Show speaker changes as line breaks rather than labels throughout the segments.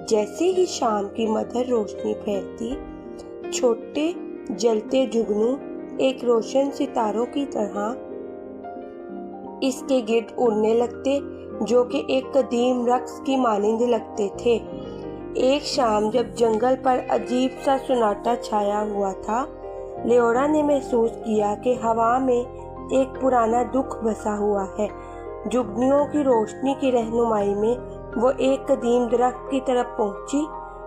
جیسے ہی شام کی مدھر روشنی پھیلتی، چھوٹے جلتے جگنو ایک روشن ستاروں کی طرح اس کے گرد اڑنے لگتے، جو کہ ایک قدیم رقص کی مانند لگتے تھے۔ ایک شام جب جنگل پر عجیب سا سناٹا چھایا ہوا تھا، لیورا نے محسوس کیا کہ ہوا میں ایک پرانا دکھ بسا ہوا ہے۔ جگنیوں کی روشنی کی رہنمائی میں وہ ایک قدیم درخت کی طرف پہنچی،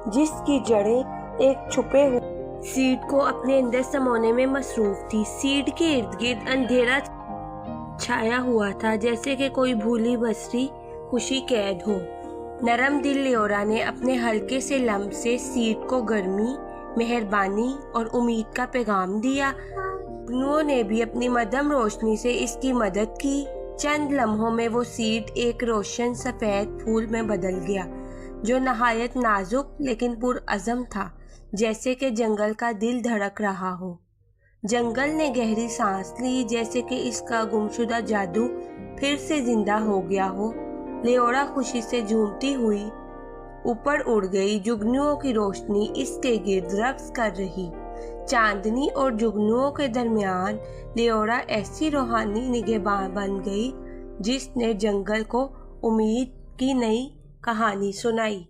جس کی جڑیں ایک چھپے ہوئے سیڈ کو اپنے اندر سمونے میں مصروف تھی۔ سیڈ کے ارد گرد اندھیرا چھایا ہوا تھا، جیسے کہ کوئی بھولی بسری خوشی قید ہو۔ نرم دل لیورا نے اپنے ہلکے سے لمس سے سیڈ کو گرمی، مہربانی اور امید کا پیغام دیا۔ جگنوؤں نے بھی اپنی مدھم روشنی سے اس کی مدد کی۔ چند لمحوں میں وہ سیڈ ایک روشن سفید پھول میں بدل گیا، جو نہایت نازک لیکن پرعزم تھا، جیسے کہ جنگل کا دل دھڑک رہا ہو۔ جنگل نے گہری سانس لی، جیسے کہ اس کا گمشدہ جادو پھر سے زندہ ہو گیا ہو۔ لیورا خوشی سے جھومتی ہوئی اوپر اڑ گئی۔ جگنوؤں کی روشنی اس کے گرد رقص کر رہی۔ چاندنی اور جگنوؤں کے درمیان لیورا ایسی روحانی نگہباں بن گئی، جس نے جنگل کو امید کی نئی کہانی سنائی۔